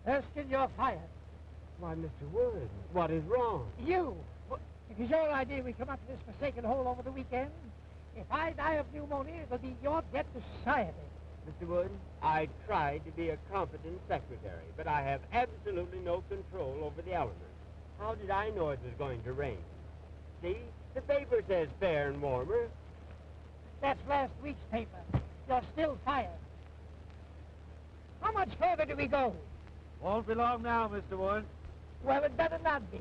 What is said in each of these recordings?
Erskine, you're fired. Why, Mr. Wood, what is wrong? You! It is your idea we come up to this forsaken hole over the weekend. If I die of pneumonia, it'll be your debt to society. Mr. Wood, I tried to be a competent secretary, but I have absolutely no control over the elements. How did I know it was going to rain? See, the paper says fair and warmer. That's last week's paper. You're still fired. How much further do we go? Won't be long now, Mr. Wood. Well, it better not be.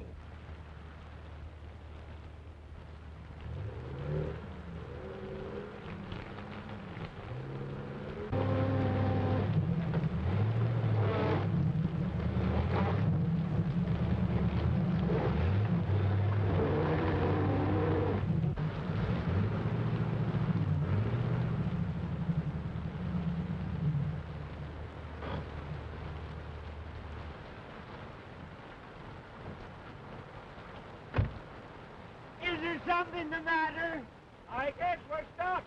Is there something the matter? I guess we're stuck.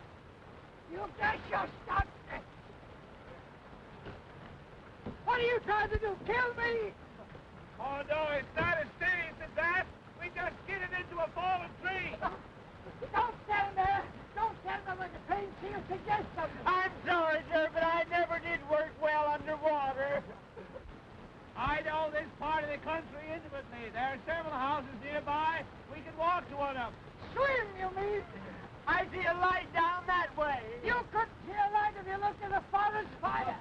You guess you're stuck. What are you trying to do? Kill me? Oh, no, it's not as serious as that. We just skidded into a fallen tree. Don't stand there. Don't stand there like a trained seal. Suggest something. I'm sorry, sir, but I never did work well underwater. I know this part of the country intimately. There are several houses nearby. We can walk to one of them. Swim, you mean? I see a light down that way. You couldn't see a light if you looked at the forest fire.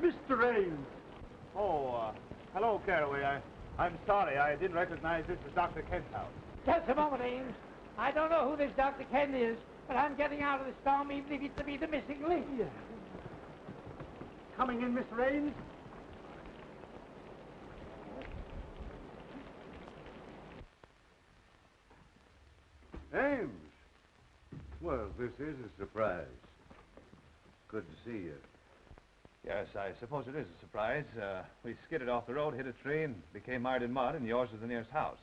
Mr. Ames. Oh, hello, Caraway. I'm sorry. I didn't recognize this as Dr. Kent's house. Just a moment, Ames. I don't know who this Dr. Kent is, but I'm getting out of the storm even if it's to be the missing link. Coming in, Mr. Ames? Ames! Well, this is a surprise. Good to see you. Yes, I suppose it is a surprise. We skidded off the road, hit a tree, and became mired in mud, and yours is the nearest house.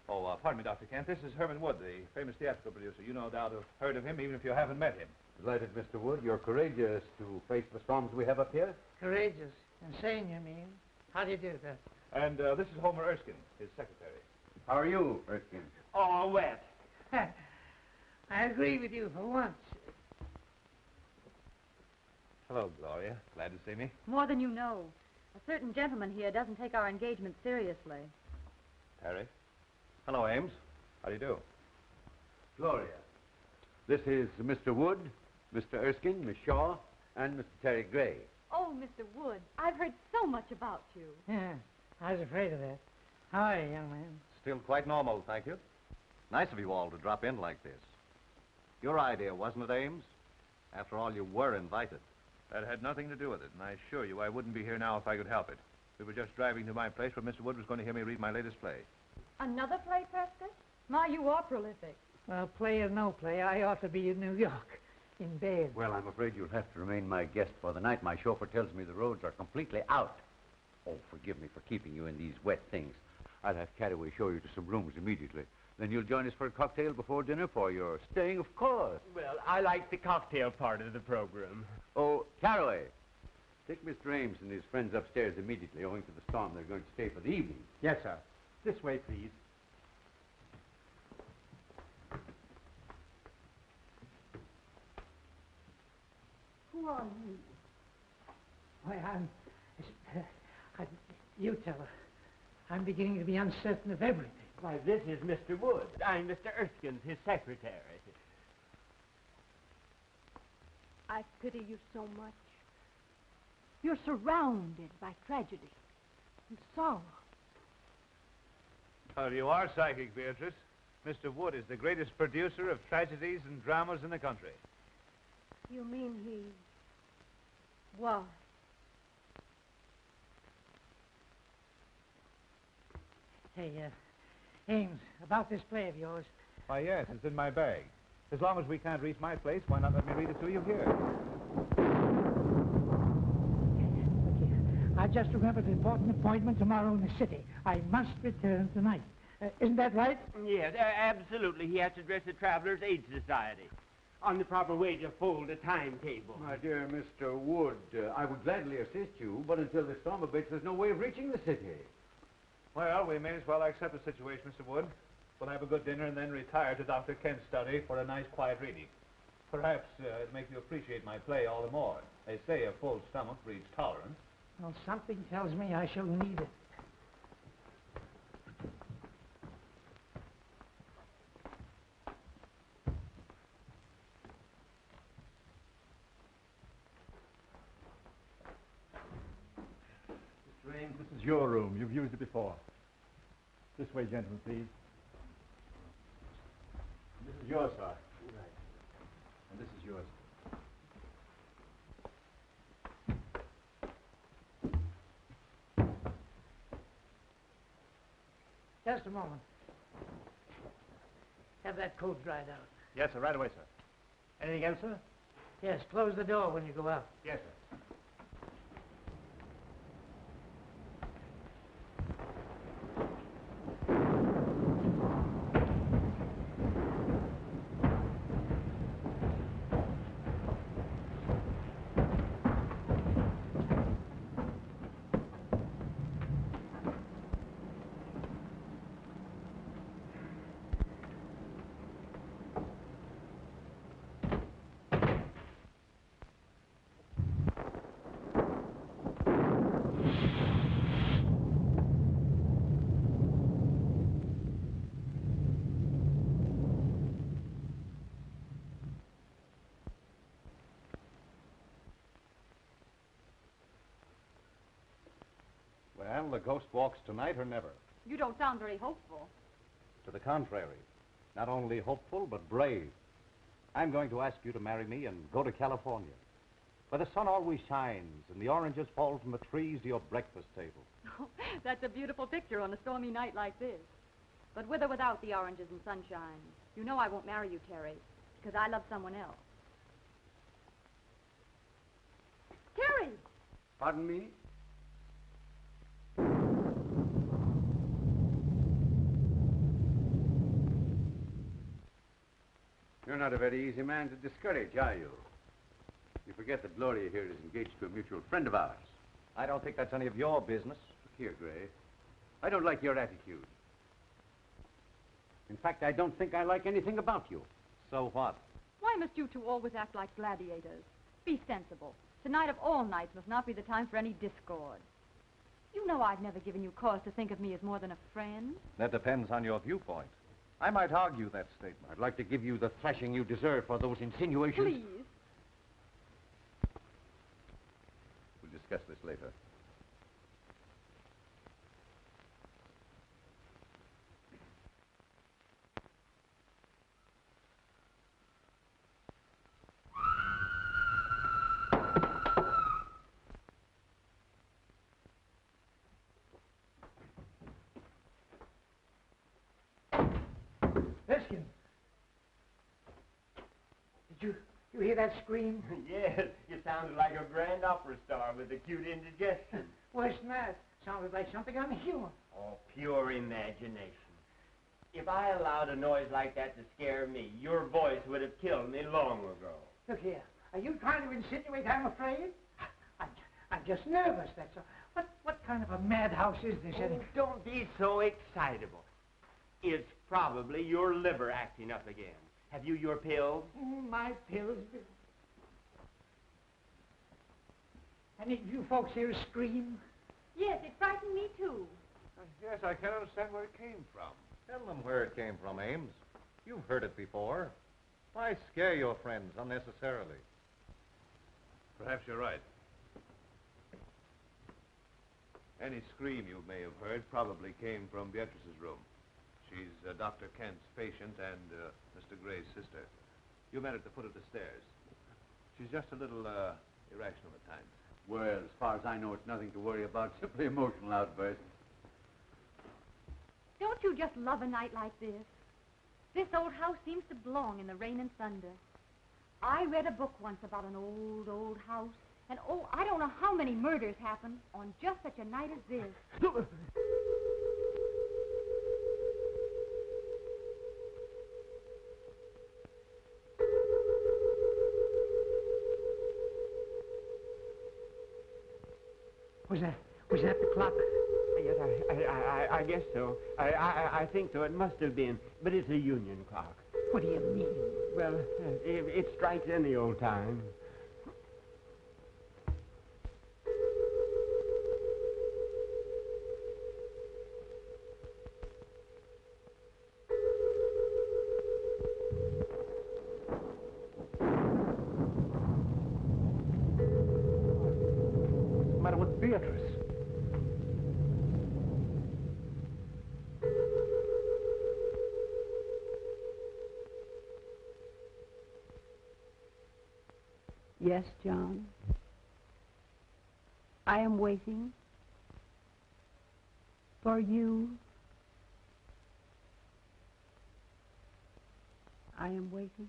Oh, pardon me, Dr. Kent. This is Herman Wood, the famous theatrical producer. You no doubt have heard of him, even if you haven't met him. Delighted, Mr. Wood. You're courageous to face the storms we have up here. Courageous. Insane, you mean? How do you do that? And this is Homer Erskine, his secretary. How are you, Erskine? All wet. I agree with you for once. Hello, Gloria. Glad to see me. More than you know. A certain gentleman here doesn't take our engagement seriously. Harry. Hello, Ames. How do you do? Gloria. This is Mr. Wood, Mr. Erskine, Miss Shaw, and Mr. Terry Gray. Oh, Mr. Wood, I've heard so much about you. Yeah, I was afraid of that. How are you, young man? Still quite normal, thank you. Nice of you all to drop in like this. Your idea, wasn't it, Ames? After all, you were invited. That had nothing to do with it, and I assure you I wouldn't be here now if I could help it. We were just driving to my place where Mr. Wood was going to hear me read my latest play. Another play, Prescott? My, you are prolific. Well, play or no play, I ought to be in New York, in bed. Well, I'm afraid you'll have to remain my guest for the night. My chauffeur tells me the roads are completely out. Oh, forgive me for keeping you in these wet things. I'll have Caraway show you to some rooms immediately. Then you'll join us for a cocktail before dinner, for your staying, of course. Well, I like the cocktail part of the program. Oh, Caraway, take Mr. Ames and his friends upstairs immediately. Owing to the storm, they're going to stay for the evening. Yes, sir. This way, please. Who are you? Why, you tell her. I'm beginning to be uncertain of everything. Why, this is Mr. Wood. I'm Mr. Erskine, his secretary. I pity you so much. You're surrounded by tragedy and sorrow. Well, you are psychic, Beatrice. Mr. Wood is the greatest producer of tragedies and dramas in the country. You mean he was? Hey, Ames, about this play of yours. Why, yes, it's in my bag. As long as we can't reach my place, why not let me read it to you here? Look here. I just remembered an important appointment tomorrow in the city. I must return tonight. Isn't that right? Yes, absolutely. He has to dress the Travelers' Aid Society on the proper way to fold a timetable. My dear Mr. Wood, I would gladly assist you, but until the storm abates, there's no way of reaching the city. Well, we may as well accept the situation, Mr. Wood. We'll have a good dinner and then retire to Dr. Kent's study for a nice, quiet reading. Perhaps it'll make you appreciate my play all the more. They say a full stomach breeds tolerance. Well, something tells me I shall need it. Mr. Ames, this is your room. You've used it before. This way, gentlemen, please. This is yours, sir. Right. And this is yours. Just a moment. Have that coat dried out. Yes, sir. Right away, sir. Anything else, sir? Yes, close the door when you go out. Yes, sir. Well, the ghost walks tonight or never. You don't sound very hopeful. To the contrary. Not only hopeful, but brave. I'm going to ask you to marry me and go to California, where the sun always shines and the oranges fall from the trees to your breakfast table. That's a beautiful picture on a stormy night like this. But with or without the oranges and sunshine, you know I won't marry you, Terry, because I love someone else. Terry! Pardon me? You're not a very easy man to discourage, are you? You forget that Gloria here is engaged to a mutual friend of ours. I don't think that's any of your business. Here, Gray. I don't like your attitude. In fact, I don't think I like anything about you. So what? Why must you two always act like gladiators? Be sensible. Tonight of all nights must not be the time for any discord. You know I've never given you cause to think of me as more than a friend. That depends on your viewpoint. I might argue that statement. I'd like to give you the thrashing you deserve for those insinuations. Please. We'll discuss this later. Erskine! Did you hear that scream? Yes, you sounded like a grand opera star with acute indigestion. Worse than that. Sounded like something unhuman. Oh, pure imagination. If I allowed a noise like that to scare me, your voice would have killed me long ago. Look here. Are you trying to insinuate I'm afraid? I'm just nervous, that's all. What kind of a madhouse is this? Oh, don't be so excitable. It's probably your liver acting up again. Have you your pills? Oh, my pills. Any of you folks here scream? Yes, it frightened me, too. Yes, I can't understand where it came from. Tell them where it came from, Ames. You've heard it before. Why scare your friends unnecessarily? Perhaps you're right. Any scream you may have heard probably came from Beatrice's room. She's Dr. Kent's patient and Mr. Gray's sister. You met at the foot of the stairs. She's just a little irrational at times. Well, as far as I know, it's nothing to worry about. Simply emotional outbursts. Don't you just love a night like this? This old house seems to belong in the rain and thunder. I read a book once about an old, old house, and oh, I don't know how many murders happen on just such a night as this. Was that the clock? Yes, I guess so. I think so. It must have been. But it's a union clock. What do you mean? Well, it strikes any old time. What's the matter with Beatrice? Yes, John. I am waiting for you. I am waiting.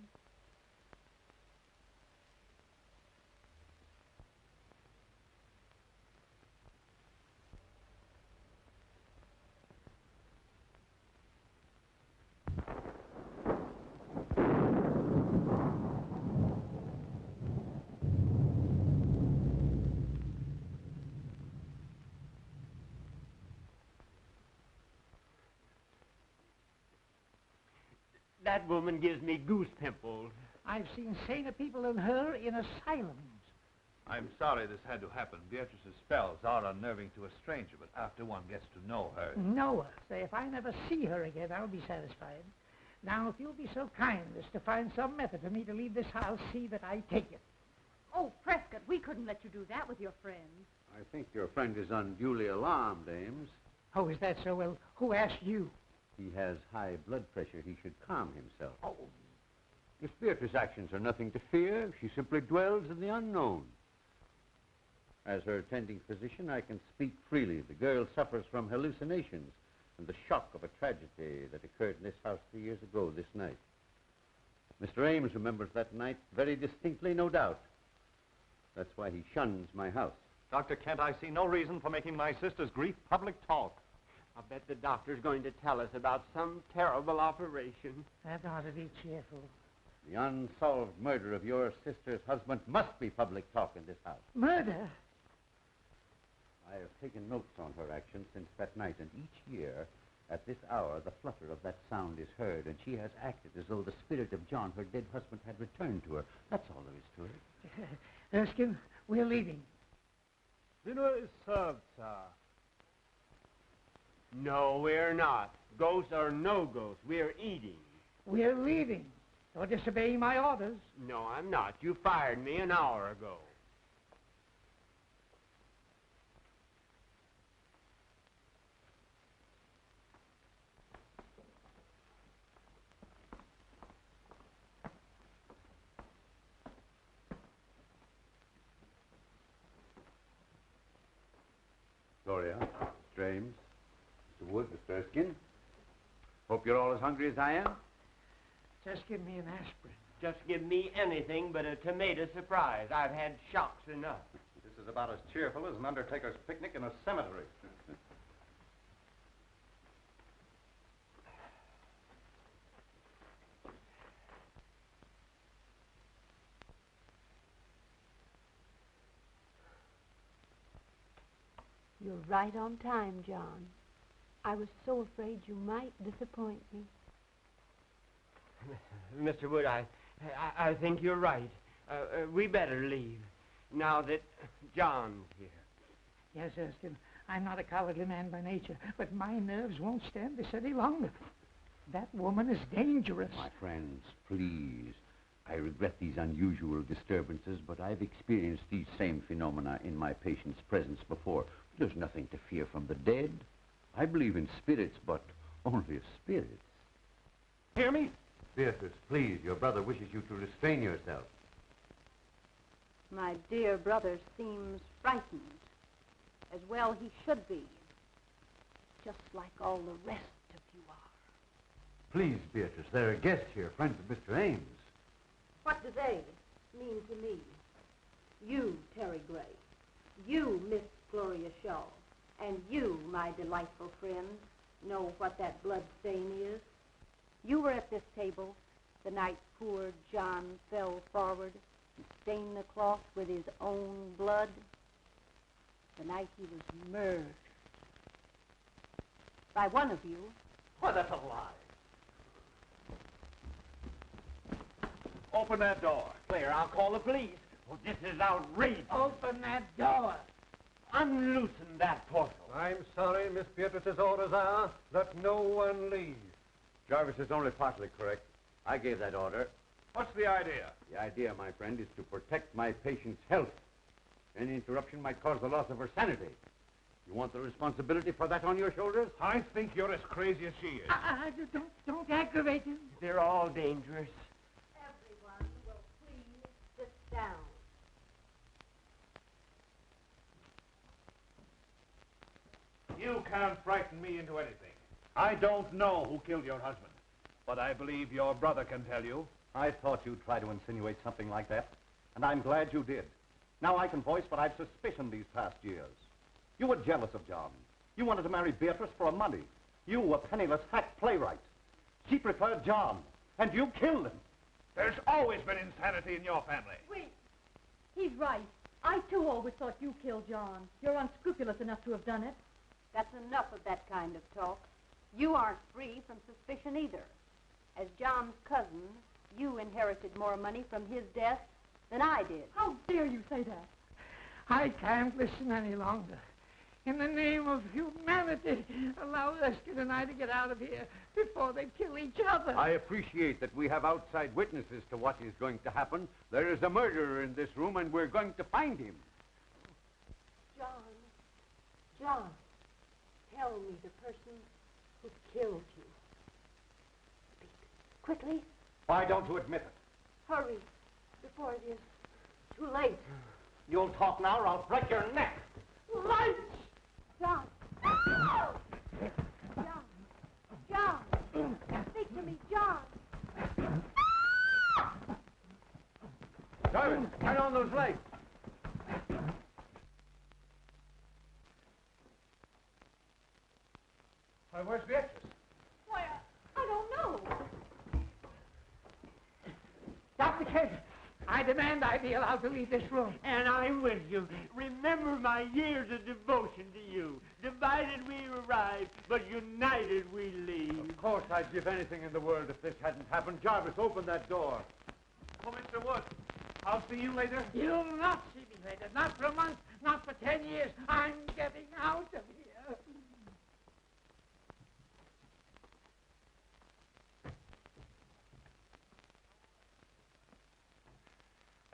That woman gives me goose pimples. I've seen saner people than her in asylums. I'm sorry this had to happen. Beatrice's spells are unnerving to a stranger, but after one gets to know her... Know her. Say, if I never see her again, I'll be satisfied. Now, if you'll be so kind as to find some method for me to leave this house, see that I take it. Oh, Prescott, we couldn't let you do that with your friends. I think your friend is unduly alarmed, Ames. Oh, is that so? Well, who asked you? He has high blood pressure. He should calm himself. Oh. Miss Beatrice's actions are nothing to fear. She simply dwells in the unknown. As her attending physician, I can speak freely. The girl suffers from hallucinations and the shock of a tragedy that occurred in this house 3 years ago this night. Mr. Ames remembers that night very distinctly, no doubt. That's why he shuns my house. Dr. Kent, I see no reason for making my sister's grief public talk. I'll bet the doctor's going to tell us about some terrible operation. That ought to be cheerful. The unsolved murder of your sister's husband must be public talk in this house. Murder? I have taken notes on her actions since that night, and each year, at this hour, the flutter of that sound is heard, and she has acted as though the spirit of John, her dead husband, had returned to her. That's all there is to it. Erskine, we're leaving. Dinner is served, sir. No, we're not. Ghosts or no ghosts, we're eating. We're leaving. You're disobeying my orders. No, I'm not. You fired me an hour ago. Gloria, Mr. Ames, Mr. Wood, Mr. Erskine. Hope you're all as hungry as I am. Just give me an aspirin. Just give me anything but a tomato surprise. I've had shocks enough. This is about as cheerful as an undertaker's picnic in a cemetery. You're right on time, John. I was so afraid you might disappoint me. Mr. Wood, I think you're right. We better leave, now that John's here. Yes, Erskine, I'm not a cowardly man by nature, but my nerves won't stand this any longer. That woman is dangerous. My friends, please. I regret these unusual disturbances, but I've experienced these same phenomena in my patient's presence before. There's nothing to fear from the dead. I believe in spirits, but only as spirits. Hear me? Beatrice, please, your brother wishes you to restrain yourself. My dear brother seems frightened, as well he should be, just like all the rest of you are. Please, Beatrice, there are guests here, friends of Mr. Ames. What do they mean to me? You, Terry Gray. You, Miss Gloria Shaw. And you, my delightful friend, know what that blood stain is. You were at this table the night poor John fell forward and stained the cloth with his own blood. The night he was murdered. By one of you. Why, that's a lie. Open that door. Claire, I'll call the police. Well, this is outrageous. Open that door. Unloosen that portal. I'm sorry, Miss Beatrice's orders are that no one leave. Jarvis is only partly correct. I gave that order. What's the idea? The idea, my friend, is to protect my patient's health. Any interruption might cause the loss of her sanity. You want the responsibility for that on your shoulders? I think you're as crazy as she is. Don't aggravate him. They're all dangerous. Everyone will please sit down. You can't frighten me into anything. I don't know who killed your husband, but I believe your brother can tell you. I thought you'd try to insinuate something like that, and I'm glad you did. Now I can voice what I've suspicioned these past years. You were jealous of John. You wanted to marry Beatrice for money. You, a penniless hack playwright. She preferred John, and you killed him. There's always been insanity in your family. Wait. He's right. I, too, always thought you killed John. You're unscrupulous enough to have done it. That's enough of that kind of talk. You aren't free from suspicion either. As John's cousin, you inherited more money from his death than I did. How dare you say that? I can't listen any longer. In the name of humanity, allow Erskine and I to get out of here before they kill each other. I appreciate that we have outside witnesses to what is going to happen. There is a murderer in this room, and we're going to find him. John, tell me the person who killed you. Speak quickly. Why don't you admit it? Hurry, before it is too late. You'll talk now or I'll break your neck. Light! John! John! Speak to me, John! Jarvis, turn on those lights. Why, where's Beatrice? Why, I don't know. Dr. Kent, I demand I be allowed to leave this room. And I'm with you. Remember my years of devotion to you. Divided we arrive, but united we leave. Of course, I'd give anything in the world if this hadn't happened. Jarvis, open that door. Oh, Mr. Wood, I'll see you later. You'll not see me later. Not for a month, not for 10 years. I'm getting out of here.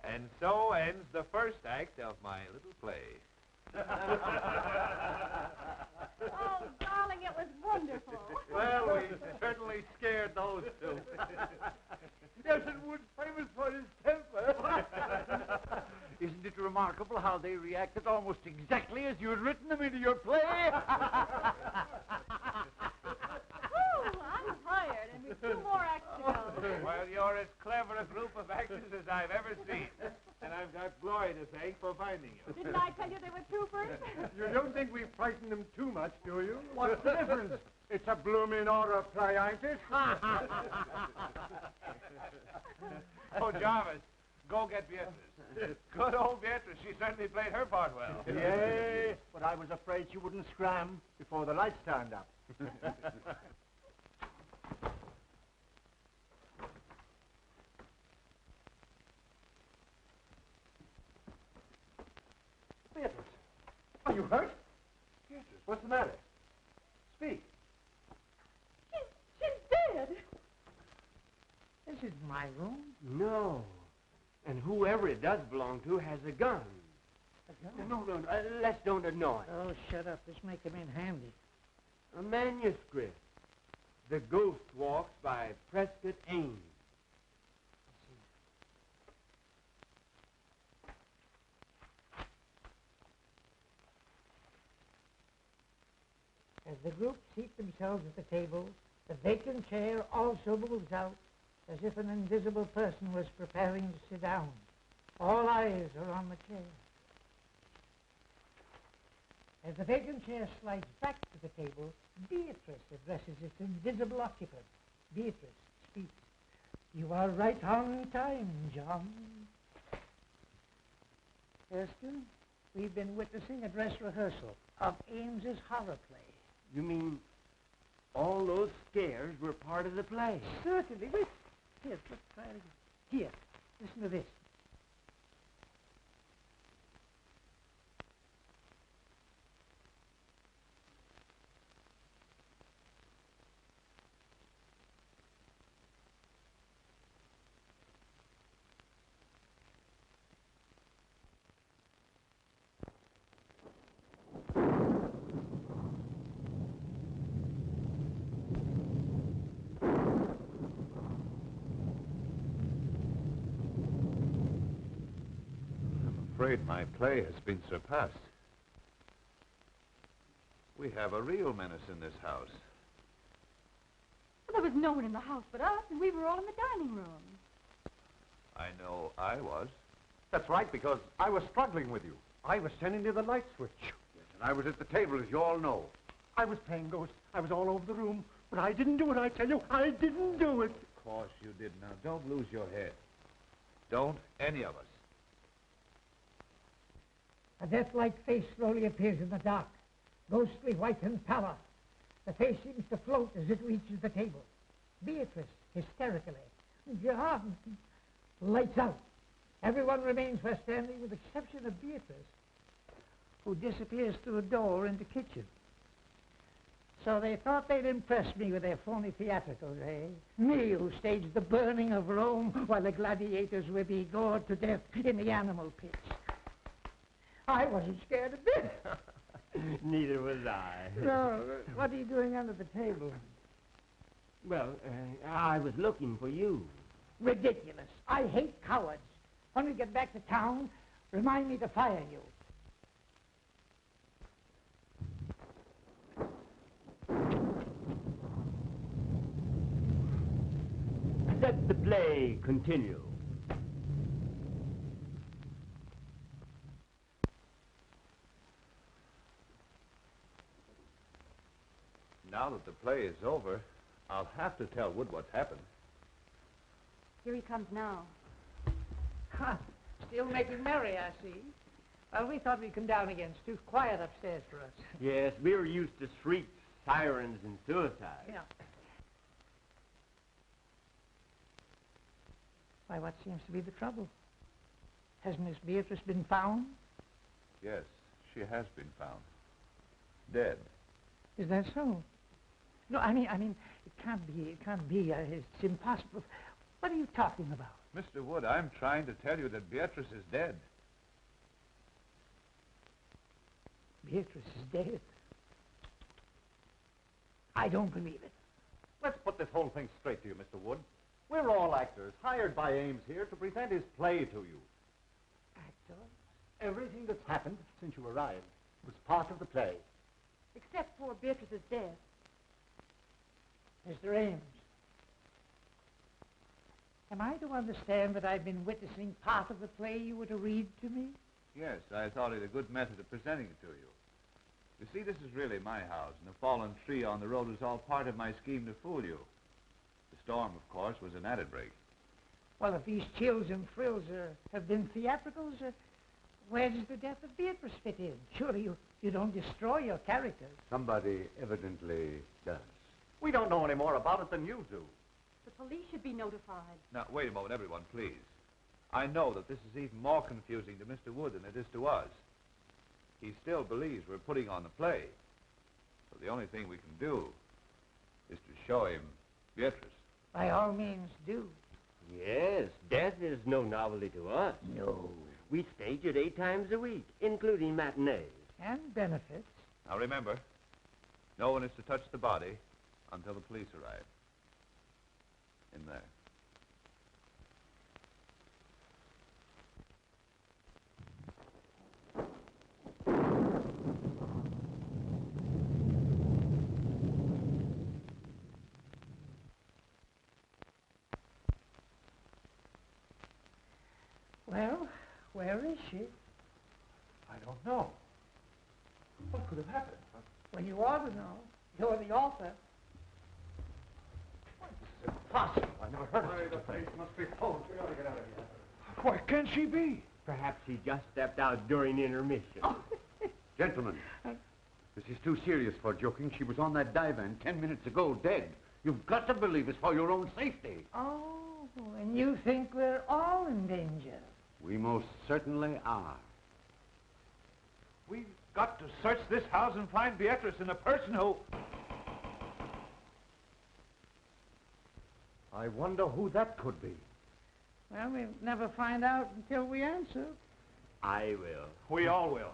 And so ends the first act of my little play. Oh, darling, it was wonderful. Well, we certainly scared those two. Nelson Wood's famous for his temper. Isn't it remarkable how they reacted almost exactly as you had written them into your play? Whew, I'm tired, and we've 2 more acts to go. Well, you're as clever a group of actors as I've ever seen. And I've got Glory to thank for finding you. Didn't I tell you they were troopers? You don't think we frightened them too much, do you? What's the difference? It's a blooming order of play, ain't it? Oh, Jarvis, go get Beatrice. Good old Beatrice. She certainly played her part well. Yay, but I was afraid she wouldn't scram before the lights turned up. Beatrice, are you hurt? Beatrice, what's the matter? Speak. She's dead. This is my room. No. And whoever it does belong to has a gun. A gun? No, let's don't annoy. Oh, shut up. This may come in handy. A manuscript. The Ghost Walks by Prescott Ames. As the group seat themselves at the table, the vacant chair also moves out, as if an invisible person was preparing to sit down. All eyes are on the chair. As the vacant chair slides back to the table, Beatrice addresses its invisible occupant. Beatrice speaks. You are right on time, John. Erskine, we've been witnessing a dress rehearsal of Ames's horror play. You mean all those scares were part of the play? Certainly. Wait. Here, let's try it again. Here, listen to this. I'm afraid my play has been surpassed. We have a real menace in this house. Well, there was no one in the house but us, and we were all in the dining room. I know I was. That's right, because I was struggling with you. I was sending you the light switch. Yes, and I was at the table, as you all know. I was playing ghost. I was all over the room. But I didn't do it, I tell you. I didn't do it. Of course you did. Now, don't lose your head. Don't any of us. A death-like face slowly appears in the dark, ghostly white and pallor. The face seems to float as it reaches the table. Beatrice, hysterically. John! Lights out. Everyone remains where standing with the exception of Beatrice, who disappears through a door in the kitchen. So they thought they'd impress me with their phony theatricals, eh? Me, who staged the burning of Rome while the gladiators were being gored to death in the animal pits. I wasn't scared a bit. Neither was I. No, what are you doing under the table? Well, I was looking for you. Ridiculous. I hate cowards. When we get back to town, remind me to fire you. Let the play continue. Now that the play is over, I'll have to tell Wood what's happened. Here he comes now. Ha! Still making merry, I see. Well, we thought we'd come down again. It's too quiet upstairs for us. Yes, we're used to shrieks, sirens, and suicides. Yeah. Why, what seems to be the trouble? Has Miss Beatrice been found? Yes, she has been found. Dead. Is that so? No, I mean, it can't be. It's impossible. What are you talking about? Mr. Wood, I'm trying to tell you that Beatrice is dead. Beatrice is dead. I don't believe it. Let's put this whole thing straight to you, Mr. Wood. We're all actors, hired by Ames here to present his play to you. Actors? Everything that's happened since you arrived was part of the play. Except poor Beatrice's death. Mr. Ames, Am I to understand that I've been witnessing part of the play you were to read to me? Yes, I thought it a good method of presenting it to you. You see, this is really my house, and the fallen tree on the road was all part of my scheme to fool you. The storm, of course, was an added break. Well, if these chills and thrills have been theatricals, where does the death of Beatrice fit in? Surely you don't destroy your characters. Somebody evidently does. We don't know any more about it than you do. The police should be notified. Now, wait a moment, everyone, please. I know that this is even more confusing to Mr. Wood than it is to us. He still believes we're putting on the play. So the only thing we can do is to show him Beatrice. By all means, do. Yes, death is no novelty to us. No. We stage it 8 times a week, including matinees. And benefits. Now, remember, no one is to touch the body until the police arrive. In there. Well, where is she? I don't know. What could have happened? Well, you ought to know. You're the author. This is impossible. I never heard of it. The place must be closed. We ought to get out of here. Where can she be? Perhaps he just stepped out during intermission. Gentlemen, this is too serious for joking. She was on that divan 10 minutes ago, dead. You've got to believe it's for your own safety. Oh, and you think we're all in danger? We most certainly are. We've got to search this house and find Beatrice and the person who... I wonder who that could be. Well, we'll never find out until we answer. I will. We all will.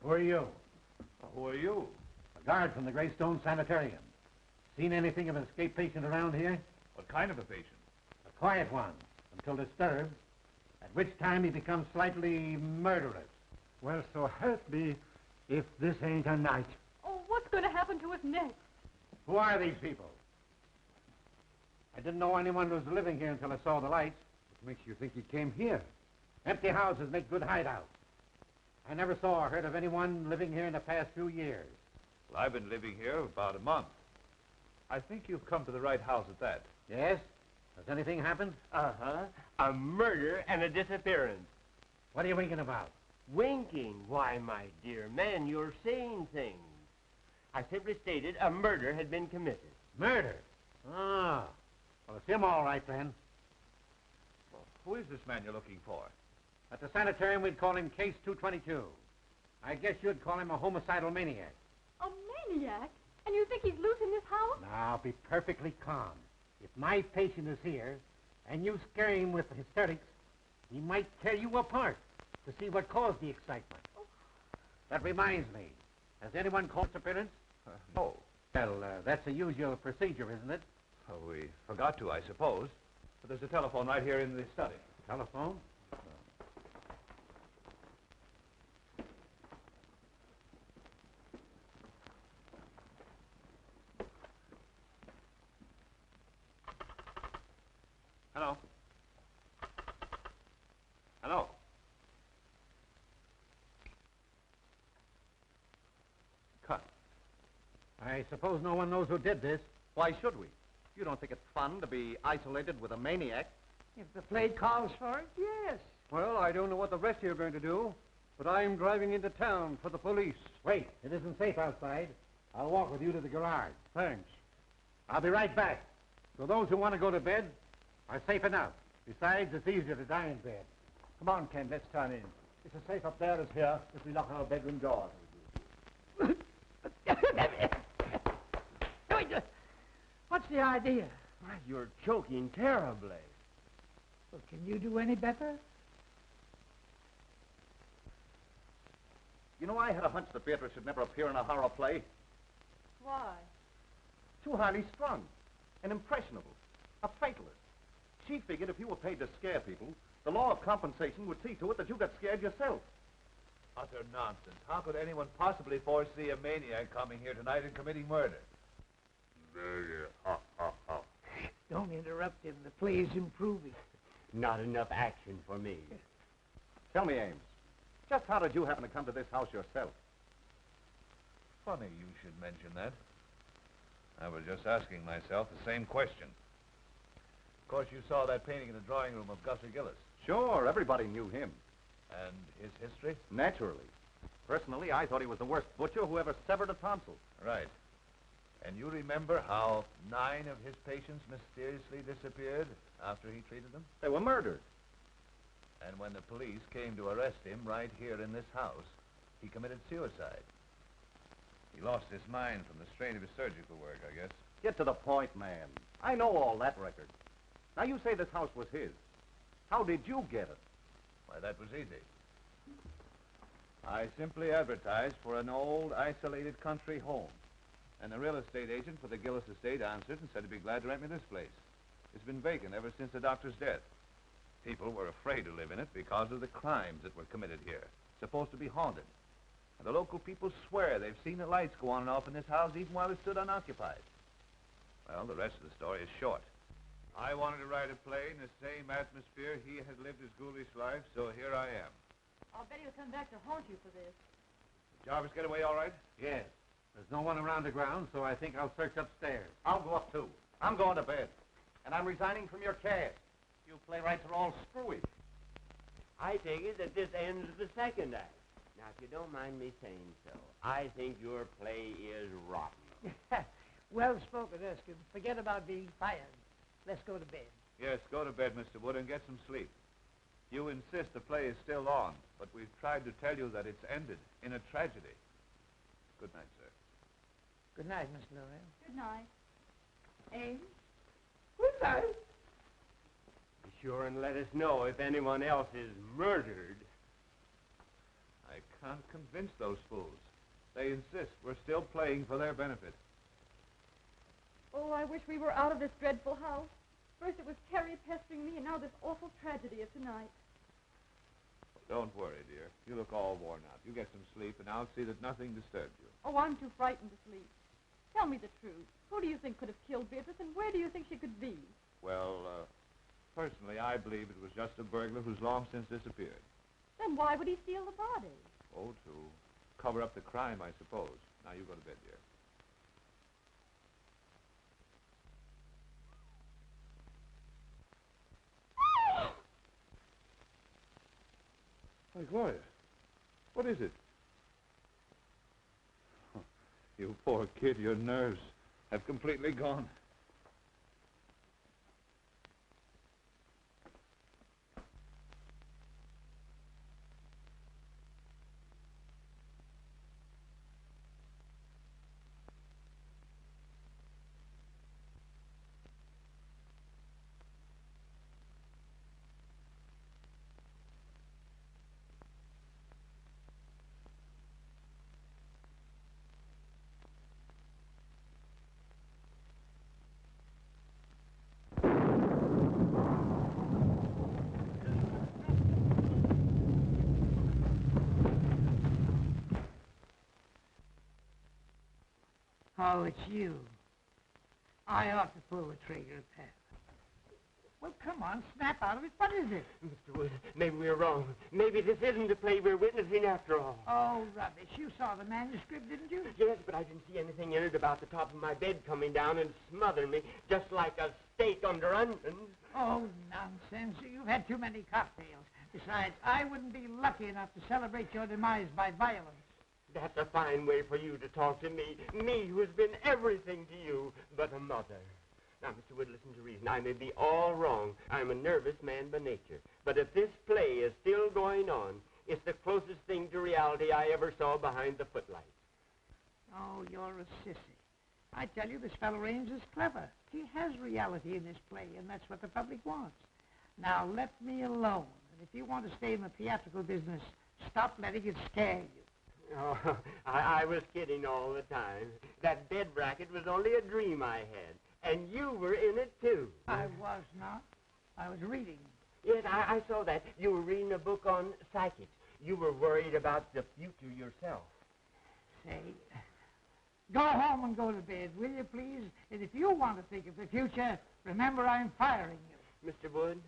Who are you? Who are you? A guard from the Greystone Sanitarium. Seen anything of an escaped patient around here? What kind of a patient? A quiet one, until disturbed, at which time he becomes slightly murderous. Well, so help me if this ain't a night. Oh, what's going to happen to us next? Who are these people? I didn't know anyone was living here until I saw the lights. What makes you think he came here? Empty houses make good hideouts. I never saw or heard of anyone living here in the past few years. Well, I've been living here about a month. I think you've come to the right house at that. Yes? Has anything happened? Uh-huh. A murder and a disappearance. What are you winking about? Winking? Why, my dear man, you're saying things. I simply stated a murder had been committed. Murder? Ah. Well, it's him all right, then. Well, who is this man you're looking for? At the sanitarium, we'd call him Case 222. I guess you'd call him a homicidal maniac. A maniac? And you think he's loose in this house? Now, be perfectly calm. If my patient is here, and you scare him with hysterics, he might tear you apart to see what caused the excitement. Oh. That reminds me. Has anyone called appearance? No. Well, that's the usual procedure, isn't it? Well, we forgot to, I suppose. But there's a telephone right here in the study. Telephone? Hello? Hello? Cut. I suppose no one knows who did this. Why should we? You don't think it's fun to be isolated with a maniac? If the play calls for it, yes. Well, I don't know what the rest of you are going to do, but I'm driving into town for the police. Wait, it isn't safe outside. I'll walk with you to the garage. Thanks. I'll be right back. So those who want to go to bed are safe enough. Besides, it's easier to die in bed. Come on, Ken, let's turn in. It's as safe up there as here if we lock our bedroom doors. What's the idea? Why, you're choking terribly. Well, can you do any better? You know, I had a hunch that Beatrice should never appear in a horror play. Why? Too highly strung and impressionable. A fatalist. She figured if you were paid to scare people, the law of compensation would see to it that you got scared yourself. Utter nonsense. How could anyone possibly foresee a maniac coming here tonight and committing murder? Don't interrupt him. The play's improving. Not enough action for me. Tell me, Ames, just how did you happen to come to this house yourself? Funny you should mention that. I was just asking myself the same question. Of course, you saw that painting in the drawing room of Gussie Gillis. Sure, everybody knew him. And his history? Naturally. Personally, I thought he was the worst butcher who ever severed a tonsil. Right. And you remember how 9 of his patients mysteriously disappeared after he treated them? They were murdered. And when the police came to arrest him right here in this house, he committed suicide. He lost his mind from the strain of his surgical work, I guess. Get to the point, man. I know all that record. Now, you say this house was his. How did you get it? Why, that was easy. I simply advertised for an old, isolated country home. And the real estate agent for the Gillis estate answered and said he'd be glad to rent me this place. It's been vacant ever since the doctor's death. People were afraid to live in it because of the crimes that were committed here. It's supposed to be haunted. And the local people swear they've seen the lights go on and off in this house even while it stood unoccupied. Well, the rest of the story is short. I wanted to write a play in the same atmosphere he had lived his ghoulish life, so here I am. I'll bet he'll come back to haunt you for this. Jarvis get away all right? Yes. There's no one around the ground, so I think I'll search upstairs. I'll go up, too. I'm going to bed. And I'm resigning from your cast. You playwrights are all screwy. I take it that this ends the second act. Now, if you don't mind me saying so, I think your play is rotten. Well spoken, Erskine. Forget about being fired. Let's go to bed. Yes, go to bed, Mr. Wood, and get some sleep. You insist the play is still on, but we've tried to tell you that it's ended in a tragedy. Good night, sir. Good night, Miss Gloria. Good night. Ames? Good night. Be sure and let us know if anyone else is murdered. I can't convince those fools. They insist we're still playing for their benefit. Oh, I wish we were out of this dreadful house. First it was Terry pestering me, and now this awful tragedy of tonight. Don't worry, dear. You look all worn out. You get some sleep, and I'll see that nothing disturbs you. Oh, I'm too frightened to sleep. Tell me the truth. Who do you think could have killed Beatrice, and where do you think she could be? Well, personally, I believe it was just a burglar who's long since disappeared. Then why would he steal the body? Oh, to cover up the crime, I suppose. Now, you go to bed, dear. Why, Gloria, what is it? You poor kid, your nerves have completely gone. Oh, it's you. I ought to pull the trigger, Pat. Well, come on, snap out of it. What is it? Mr. Wood, maybe we're wrong. Maybe this isn't the play we're witnessing after all. Oh, rubbish. You saw the manuscript, didn't you? Yes, but I didn't see anything in it about the top of my bed coming down and smothering me, just like a steak under onions. Oh, nonsense. You've had too many cocktails. Besides, I wouldn't be lucky enough to celebrate your demise by violence. That's a fine way for you to talk to me who has been everything to you but a mother. Now, Mr. Wood, listen to reason. I may be all wrong. I'm a nervous man by nature. But if this play is still going on, it's the closest thing to reality I ever saw behind the footlights. Oh, you're a sissy. I tell you, this fellow Ames is clever. He has reality in this play, and that's what the public wants. Now, let me alone. And if you want to stay in the theatrical business, stop letting it scare you. Oh, I was kidding all the time. That bed bracket was only a dream I had, and you were in it, too. I was not. I was reading. Yes, I saw that. You were reading a book on psychics. you were worried about the future yourself. Say, go home and go to bed, will you, please? And if you want to think of the future, remember I'm firing you. Mr. Wood,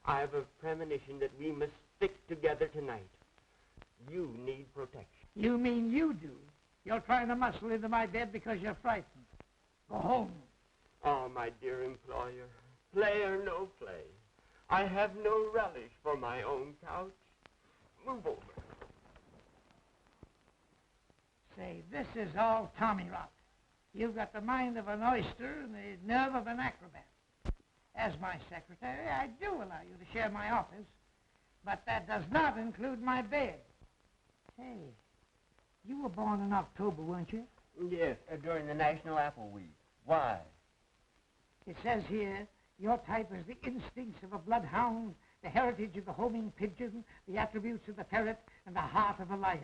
I have a premonition that we must stick together tonight. You need protection. You mean you do? You're trying to muscle into my bed because you're frightened. Go home. Oh, my dear employer, play or no play, I have no relish for my own couch. Move over. Say, this is all tommy rot. You've got the mind of an oyster and the nerve of an acrobat. As my secretary, I do allow you to share my office, but that does not include my bed. Hey, you were born in October, weren't you? Yes, during the National Apple Week. Why? It says here, your type is the instincts of a bloodhound, the heritage of the homing pigeon, the attributes of the ferret, and the heart of a lion.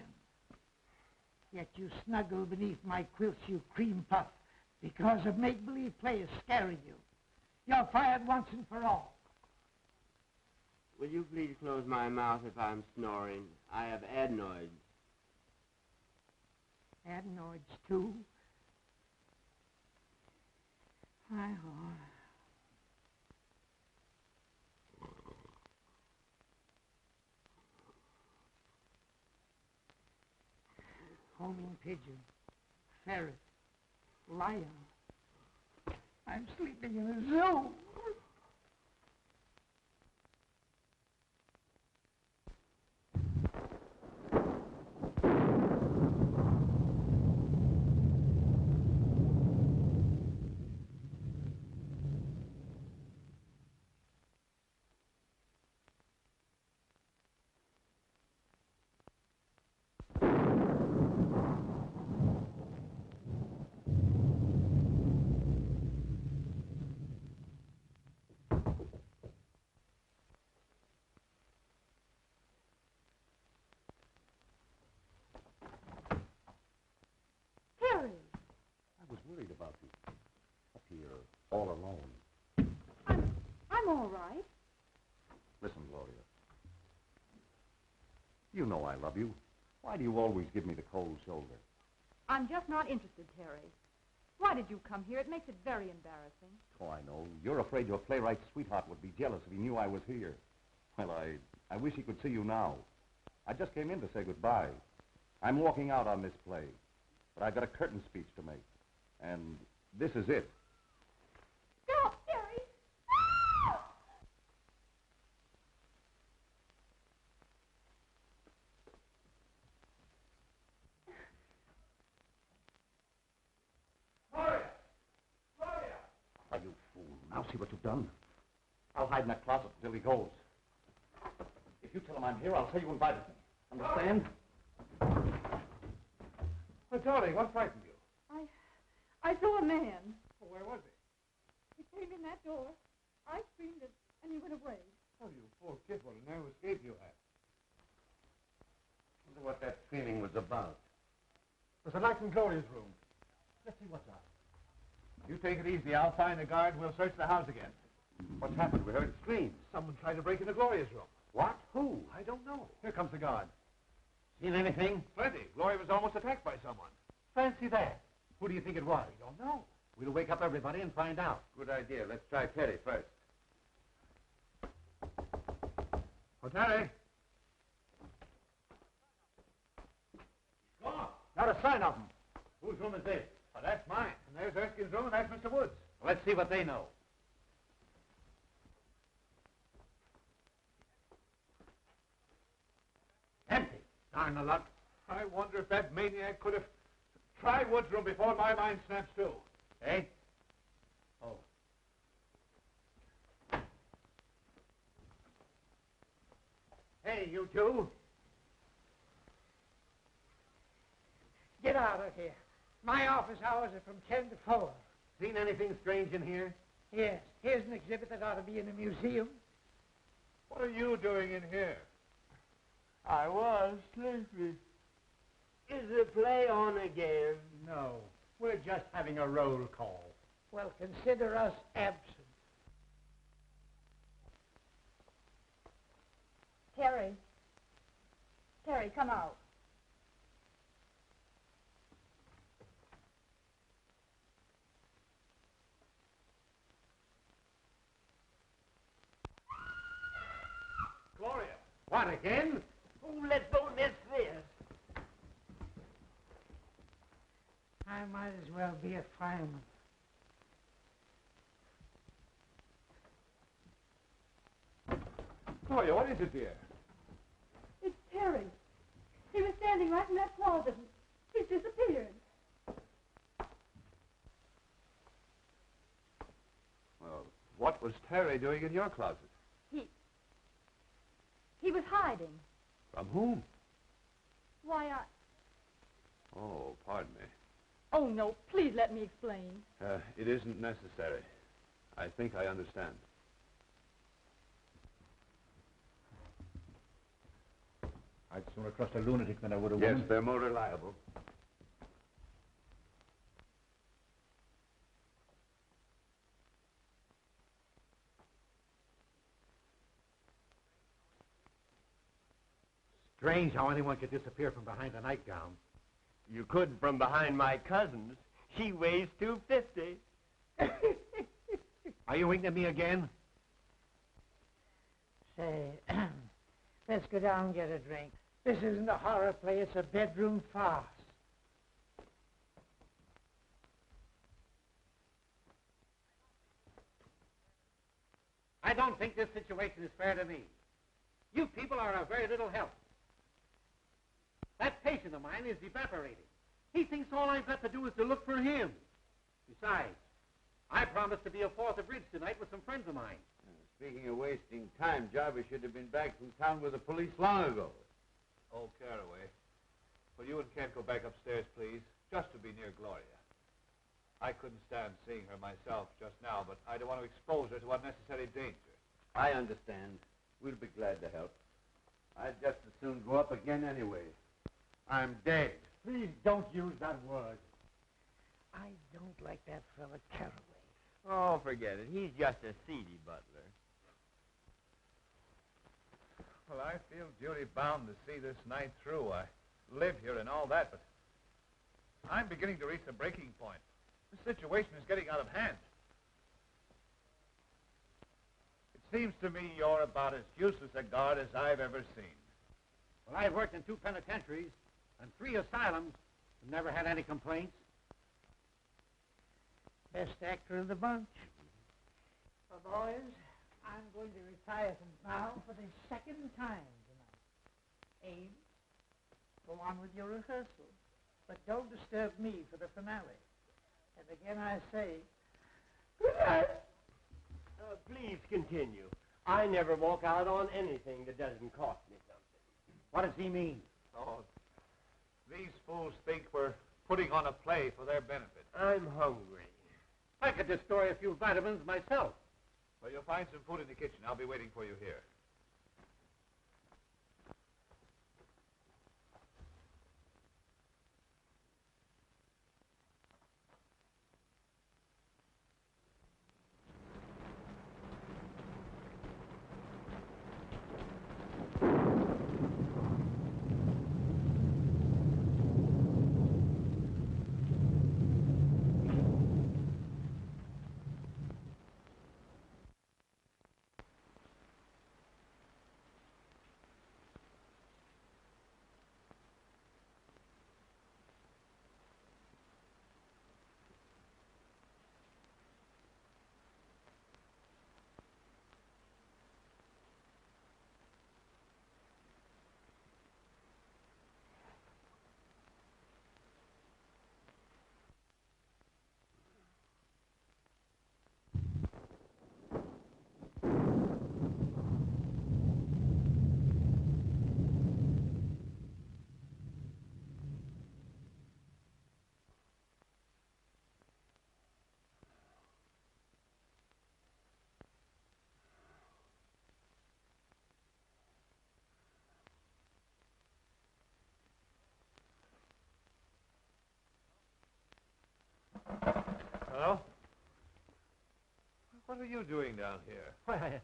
Yet you snuggle beneath my quilts, you cream puff, because of make-believe play is scaring you. You're fired once and for all. Will you please close my mouth if I'm snoring? I have adenoids. Adenoids, too? Hi-ho. Homing pigeon, ferret, lion. I'm sleeping in a zoo. I was worried about you. Up here, all alone. I'm all right. Listen, Gloria. You know I love you. Why do you always give me the cold shoulder? I'm just not interested, Terry. Why did you come here? It makes it very embarrassing. Oh, I know. You're afraid your playwright sweetheart would be jealous if he knew I was here. Well, I wish he could see you now. I just came in to say goodbye. I'm walking out on this play, but I've got a curtain speech to make. And this is it. Stop, Terry! Gloria! Gloria! Why, you fool. Now see what you've done. I'll hide in that closet until he goes. If you tell him I'm here, I'll tell you invited me. Understand? Well, darling, what frightened you? I saw a man. Oh, where was he? He came in that door. I screamed and he went away. Oh, you poor kid, what a narrow escape you had. Wonder what that screaming was about. There's a light in Gloria's room. Let's see what's up. You take it easy. I'll find the guard and we'll search the house again. What's happened? We heard screams. Someone tried to break into Gloria's room. What? Who? I don't know. Here comes the guard. Seen anything? Plenty. Gloria was almost attacked by someone. Fancy that. Who do you think it was? We don't know. We'll wake up everybody and find out. Good idea. Let's try Terry first. Oh, Terry. Gone. Not a sign of him. Whose room is this? Oh, that's mine. And there's Erskine's room, and that's Mr. Wood's. Well, let's see what they know. Empty. Darn the luck. I wonder if that maniac could have tried Wood's room before my mind snaps to. Eh? Oh. Hey, you two. Get out of here. My office hours are from 10 to 4. Seen anything strange in here? Yes, here's an exhibit that ought to be in a museum. What are you doing in here? I was sleepy. Is the play on again? No, we're just having a roll call. Well, consider us absent. Terry, Terry, come out. Gloria. What, again? Oh, let's don't miss this. I might as well be a fireman. Gloria, what is it, dear? It's Terry. He was standing right in that closet. He's disappeared. Well, what was Terry doing in your closet? He was hiding. From whom? Why, Oh, pardon me. Oh, no, please let me explain. It isn't necessary. I think I understand. I'd sooner trust a lunatic than I would a Yes, woman. they're more reliable. Strange how anyone could disappear from behind a nightgown. You could from behind my cousin's. She weighs 250. Are you winking at me again? Say, let's go down and get a drink. This isn't a horror play, it's a bedroom farce. I don't think this situation is fair to me. You people are of very little help. That patient of mine is evaporating. He thinks all I've got to do is to look for him. Besides, I promised to be a 4th of Bridge tonight with some friends of mine. Speaking of wasting time, Jarvis should have been back from town with the police long ago. Oh, Caraway. Will you and Kent go back upstairs, please? Just to be near Gloria. I couldn't stand seeing her myself just now, but I don't want to expose her to unnecessary danger. I understand. We'll be glad to help. I'd just as soon go up again anyway. I'm dead. Please don't use that word. I don't like that fella Caraway. Oh, forget it. He's just a seedy butler. Well, I feel duty-bound to see this night through. I live here and all that, but I'm beginning to reach the breaking point. The situation is getting out of hand. It seems to me you're about as useless a guard as I've ever seen. Well, I've worked in 2 penitentiaries and 3 asylums and never had any complaints. Best actor of the bunch. Well, boys, I'm going to retire from now for the 2nd time tonight. Abe, go on with your rehearsal, but don't disturb me for the finale. And again I say, good night. Please continue. I never walk out on anything that doesn't cost me something. What does he mean? Oh, these fools think we're putting on a play for their benefit. I'm hungry. I could destroy a few vitamins myself. Well, you'll find some food in the kitchen. I'll be waiting for you here. Hello? What are you doing down here? Why,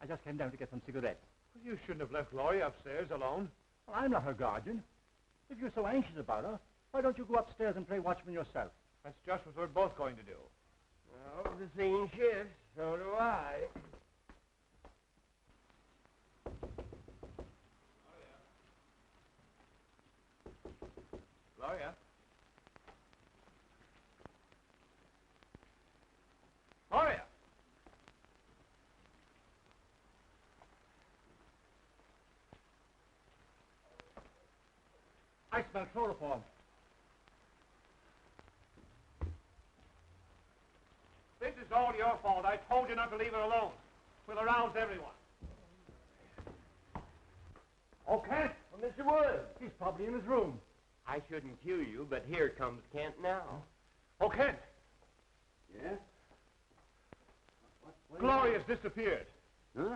I just came down to get some cigarettes. Well, you shouldn't have left Gloria upstairs alone. Well, I'm not her guardian. If you're so anxious about her, why don't you go upstairs and play watchman yourself? That's just what we're both going to do. Well, the scene shifts. So do I. Gloria? Gloria! I smell chloroform. This is all your fault. I told you not to leave her alone. We'll arouse everyone. Okay. Well, Mr. Woods. He's probably in his room. I shouldn't cue you, but here comes Kent now. Oh, Kent! Yeah? Gloria's disappeared. Huh?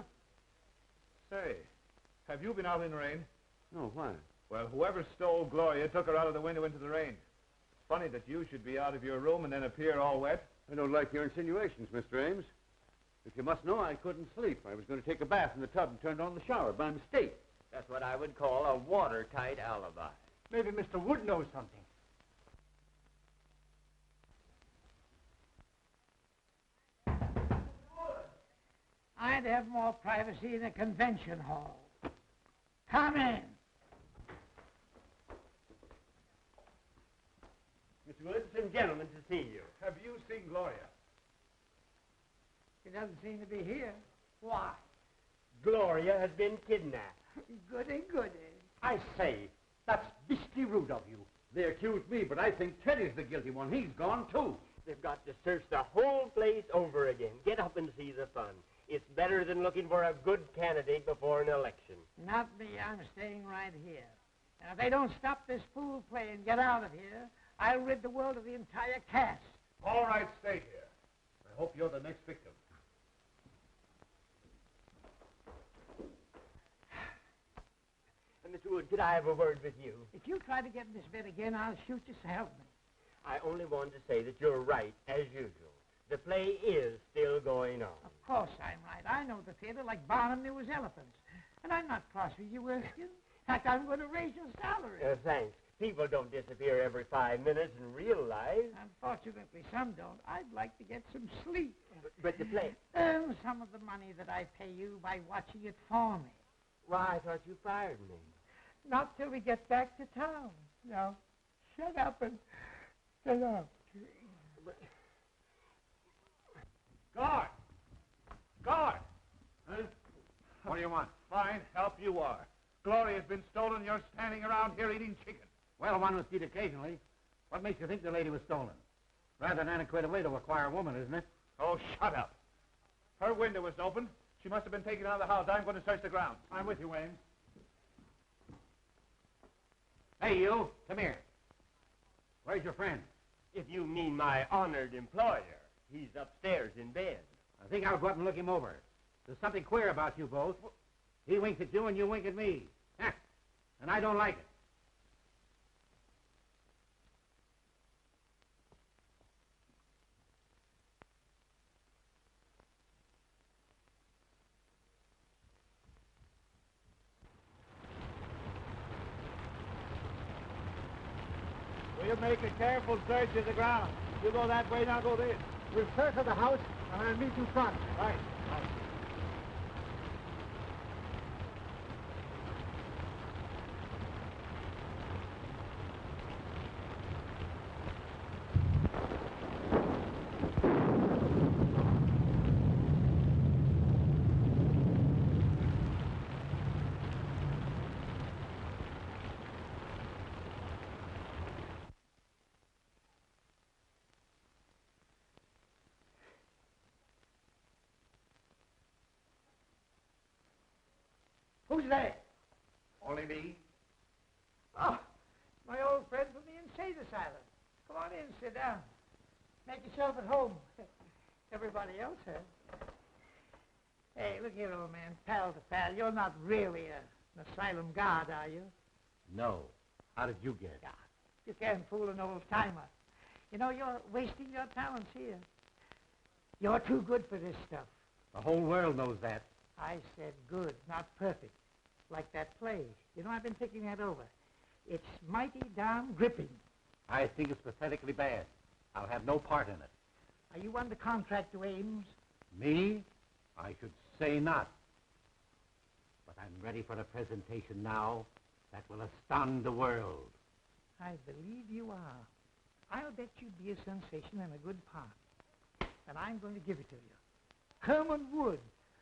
Say, have you been out in the rain? No, why? Well, whoever stole Gloria took her out of the window into the rain. Funny that you should be out of your room and then appear all wet. I don't like your insinuations, Mr. Ames. If you must know, I couldn't sleep. I was going to take a bath in the tub and turned on the shower by mistake. That's what I would call a watertight alibi. Maybe Mr. Wood knows something. I'd have more privacy in a convention hall. Come in. Mr. Woods, some gentlemen to see you. Have you seen Gloria? She doesn't seem to be here. Why? Gloria has been kidnapped. Goody, goody. I say, that's beastly rude of you. They accused me, but I think Teddy's the guilty one. He's gone, too. They've got to search the whole place over again. Get up and see the fun. It's better than looking for a good candidate before an election. Not me. I'm staying right here. And if they don't stop this fool play and get out of here, I'll rid the world of the entire cast. All right, stay here. I hope you're the next victim. Mr. Wood, could I have a word with you? If you try to get in this bed again, I'll shoot you, so help me. I only wanted to say that you're right, as usual. The play is still going on. Of course I'm right. I know the theater like Barnum knew his elephants. And I'm not cross with you, Erskine. In fact, I'm going to raise your salary. Thanks. People don't disappear every 5 minutes in real life. Unfortunately, some don't. I'd like to get some sleep. But the play... Earn some of the money that I pay you by watching it for me. Why, I thought you fired me. Not till we get back to town. Now, shut up and get up. Guard! Guard! Huh? What do you want? Fine, help you are. Gloria's been stolen and you're standing around here eating chicken. Well, one must eat occasionally. What makes you think the lady was stolen? Rather an antiquated way to acquire a woman, isn't it? Oh, shut up. Her window was open. She must have been taken out of the house. I'm going to search the grounds. I'm with you, Ames. Hey, you. Come here. Where's your friend? If you mean my honored employer, he's upstairs in bed. I think I'll go up and look him over. There's something queer about you both. He winks at you and you wink at me. And I don't like it. We'll make a careful search of the ground. You go that way, and I'll go this. We'll search the house, and I'll meet you front. Right. Who's there? Only me. Oh, my old friend from the insane asylum. Come on in, sit down. Make yourself at home. Everybody else has. Hey, look here, old man, pal to pal. You're not really an asylum guard, are you? No. How did you get it? God, you can't fool an old-timer. You know, you're wasting your talents here. You're too good for this stuff. The whole world knows that. I said good, not perfect. like that play. You know, I've been thinking that over. It's mighty darn gripping. I think it's pathetically bad. I'll have no part in it. Are you under contract to Ames? Me? I should say not. But I'm ready for a presentation now that will astound the world. I believe you are. I'll bet you'd be a sensation and a good part. And I'm going to give it to you. Herman Wood,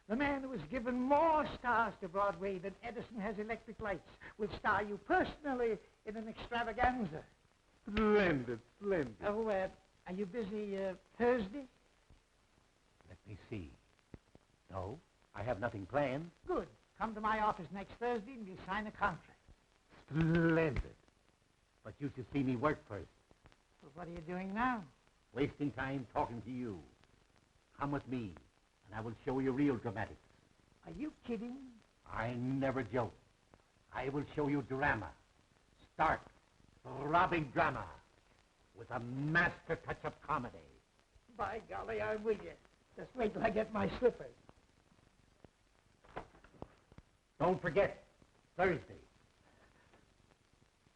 the man who has given more stars to Broadway than Edison has electric lights, will star you personally in an extravaganza. Splendid, splendid. Oh, are you busy Thursday? Let me see. No, I have nothing planned. Good. Come to my office next Thursday and we'll sign a contract. Splendid. But you should see me work first. Well, what are you doing now? Wasting time talking to you. Come with me, and I will show you real dramatics. Are you kidding? I never joke. I will show you drama. Stark, throbbing drama, with a master touch of comedy. By golly, I'm with you. Just wait till I get my slippers. Don't forget, Thursday.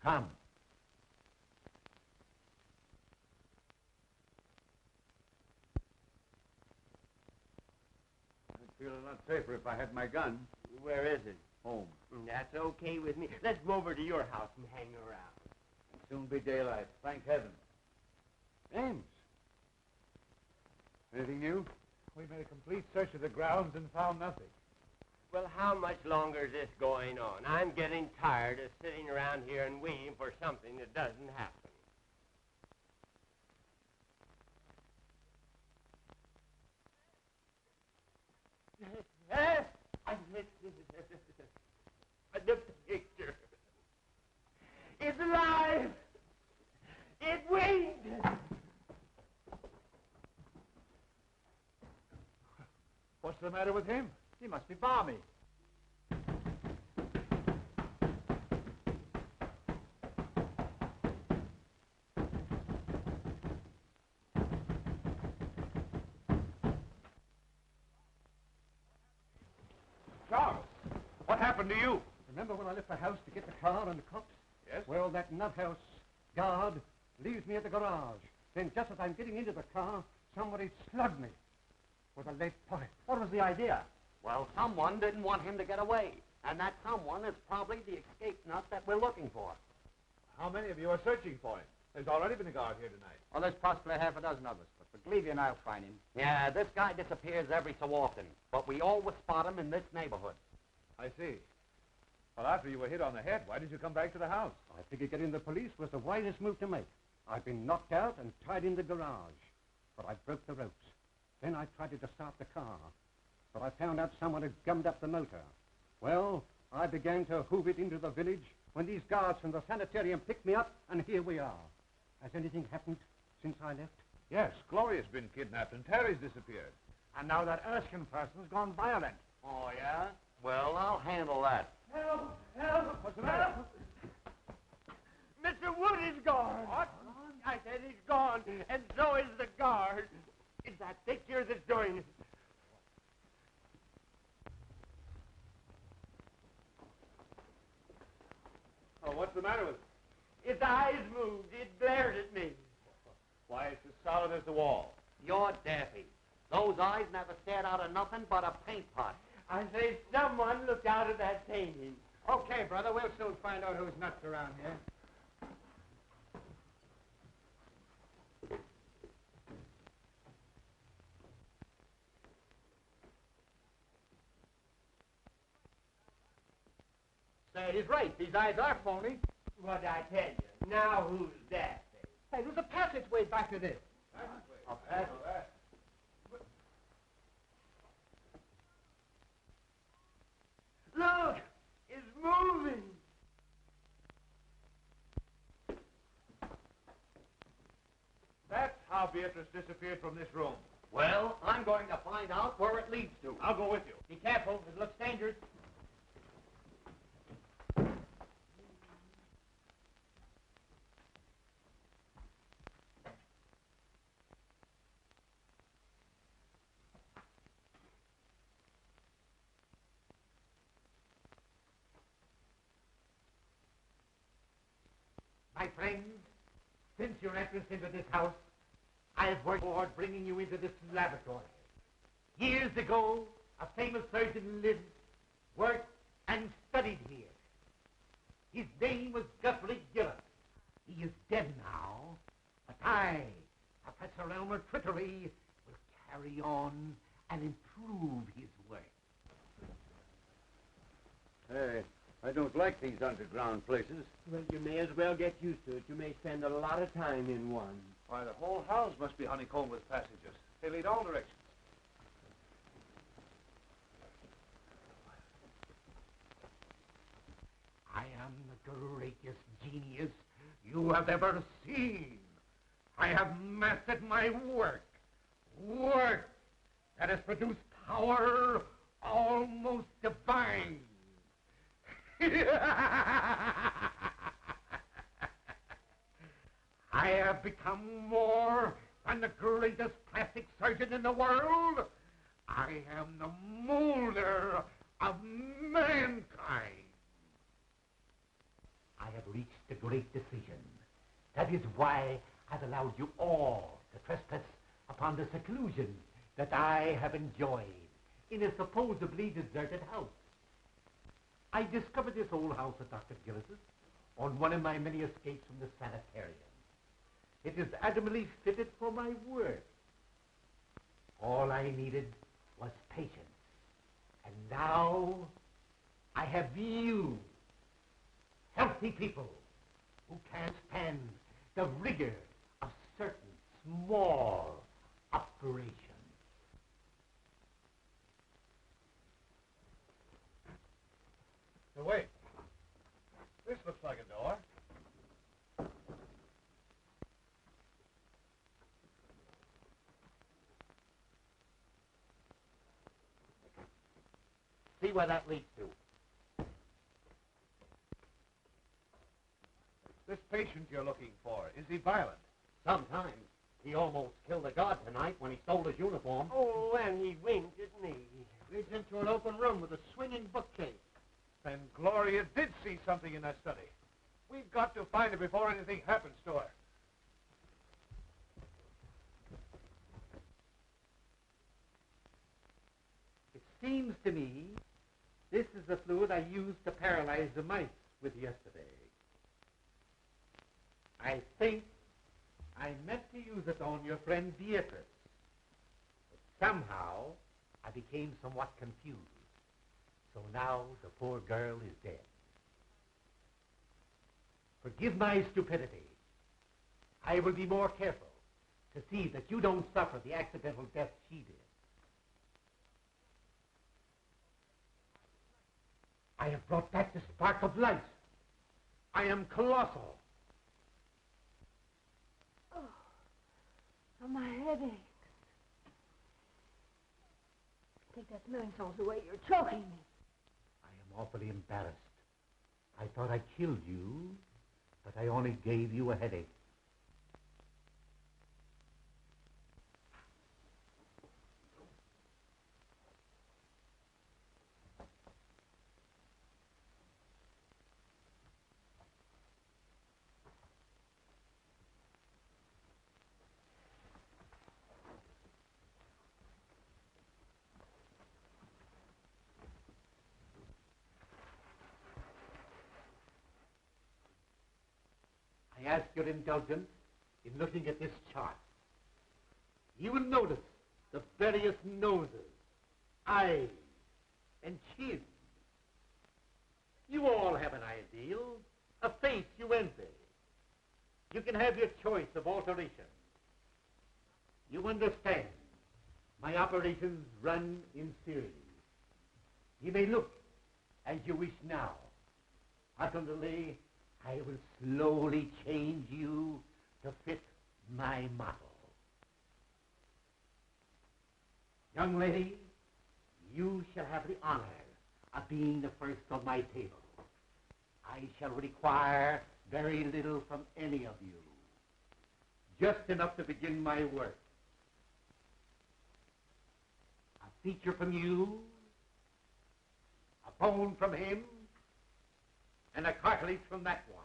Come. I'd feel a lot safer if I had my gun. Where is it? Home. That's okay with me. Let's go over to your house and hang around. It'll soon be daylight. Thank heaven. Ames. Anything new? We made a complete search of the grounds and found nothing. Well, how much longer is this going on? I'm getting tired of sitting around here and waiting for something that doesn't happen. The picture. It's alive. It winged. What's the matter with him? He must be balmy. Charles, what happened to you? Remember when I left the house to get the car and the cops? Yes? Well, that nuthouse guard leaves me at the garage. Then just as I'm getting into the car, somebody slugged me with a lead pipe. What was the idea? Well, someone didn't want him to get away. And that someone is probably the escape nut that we're looking for. How many of you are searching for him? There's already been a guard here tonight. Well, there's possibly half a dozen of us, but believe you and I'll find him. Yeah, this guy disappears every so often, but we always spot him in this neighborhood. I see. Well, after you were hit on the head, why did you come back to the house? I figured getting the police was the wisest move to make. I've been knocked out and tied in the garage, but I broke the ropes. Then I tried to start the car, but I found out someone had gummed up the motor. Well, I began to hoof it into the village when these guards from the sanitarium picked me up, and here we are. Has anything happened since I left? Yes, Gloria's been kidnapped and Terry's disappeared. And now that Erskine person's gone violent. Oh, yeah? Well, I'll handle that. Help! Help! What's the matter? Mr. Wood is gone. What? I said he's gone, and so is the guard. It's that picture that's doing it. Oh, what's the matter with it? Its eyes moved. It glared at me. Why, it's as solid as the wall. You're daffy. Those eyes never stared out of nothing but a paint pot. I say someone looked out of that painting. Okay, brother, we'll soon find out who's nuts around here. Say, he's right. These eyes are phony. What'd I tell you? Now who's that? Hey, there's a passageway back to this. A passage? Look! It's moving! That's how Beatrice disappeared from this room. Well, I'm going to find out where it leads to. I'll go with you. Be careful. It looks dangerous. My friends, since your entrance into this house, I've worked toward bringing you into this laboratory. Years ago, a famous surgeon lived, worked, and studied here. His name was Guthrie Gillis. He is dead now, but I, Professor Elmer Trickery, will carry on and improve his work. Hey, I don't like these underground places. Well, you may as well get used to it. You may spend a lot of time in one. Why, the whole house must be honeycombed with passages. They lead all directions. I am the greatest genius you have ever seen. I have mastered my work. Work that has produced power almost divine. I have become more than the greatest plastic surgeon in the world. I am the molder of mankind. I have reached a great decision. That is why I've allowed you all to trespass upon the seclusion that I have enjoyed in a supposedly deserted house. I discovered this old house of Dr. Gillis's on one of my many escapes from the sanitarium. It is admirably fitted for my work. All I needed was patience. And now I have you, healthy people, who can't stand the rigor of certain small operations. Now, wait. This looks like a door. See where that leads to. This patient you're looking for, is he violent? Sometimes. He almost killed a guard tonight when he stole his uniform. Oh, and he winked at me. Leads into an open room with a swinging bookcase. Then Gloria did see something in that study. We've got to find her before anything happens to her. It seems to me this is the fluid I used to paralyze the mice with yesterday. I think I meant to use it on your friend Beatrice. But somehow I became somewhat confused. So now the poor girl is dead. Forgive my stupidity. I will be more careful to see that you don't suffer the accidental death she did. I have brought back the spark of light. I am colossal. Oh, my head aches. Take that smelling salts away. You're choking me. I am awfully embarrassed. I thought I killed you, but I only gave you a headache. I ask your indulgence in looking at this chart. You will notice the various noses, eyes, and chins. You all have an ideal, a face you envy. You can have your choice of alteration. You understand, my operations run in series. You may look as you wish now. Ultimately, I will slowly change you to fit my model. Young lady, you shall have the honor of being the first on my table. I shall require very little from any of you. Just enough to begin my work. A feature from you, a bone from him, and a cartilage from that one.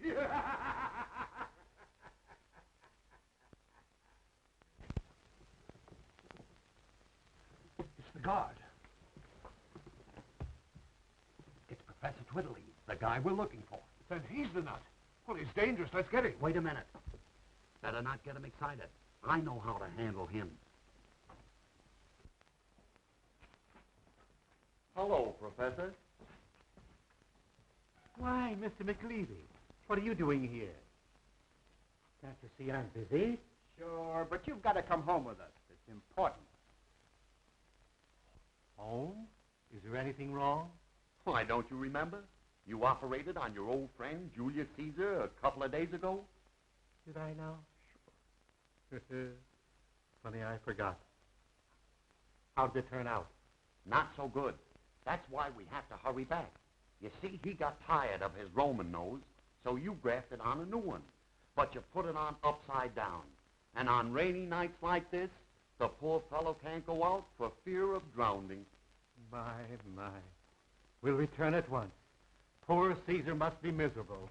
It's the guard. It's Professor Twiddly, the guy we're looking for. Then he's the nut. Well, he's dangerous. Let's get him. Wait a minute. Better not get him excited. I know how to handle him. Hello, Professor. Why, Mr. McLeavy, what are you doing here? Can't you see I'm busy? Sure, but you've got to come home with us. It's important. Home? Is there anything wrong? Why, don't you remember? You operated on your old friend, Julius Caesar, a couple of days ago. Did I now? Sure. Funny, I forgot. How'd it turn out? Not so good. That's why we have to hurry back. You see, he got tired of his Roman nose, so you grafted on a new one. But you put it on upside down. And on rainy nights like this, the poor fellow can't go out for fear of drowning. My. We'll return at once. Poor Caesar must be miserable.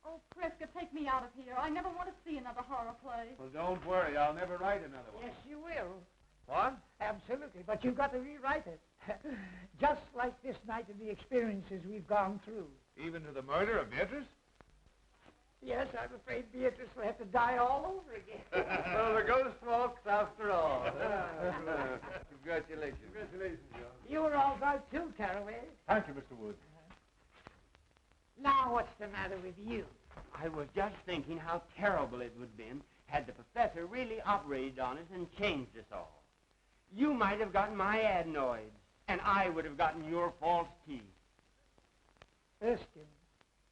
Oh, Prescott, take me out of here. I never want to see another horror play. Well, don't worry. I'll never write another one. Yes, you will. What? Absolutely, but you've got to rewrite it. Just like this night and the experiences we've gone through. Even to the murder of Beatrice? Yes, I'm afraid Beatrice will have to die all over again. Well, the ghost walks after all. Congratulations. Congratulations, John. You were all right too, Caraway. Thank you, Mr. Wood. Now what's the matter with you? I was just thinking how terrible it would have been had the professor really operated on us and changed us all. You might have gotten my adenoids, and I would have gotten your false teeth. Erskine,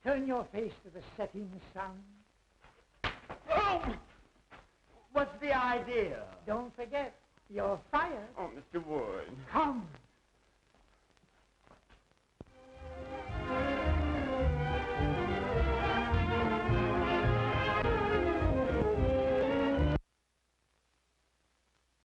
turn your face to the setting sun. Oh! What's the idea? Don't forget, you're fired. Oh, Mr. Wood. Come.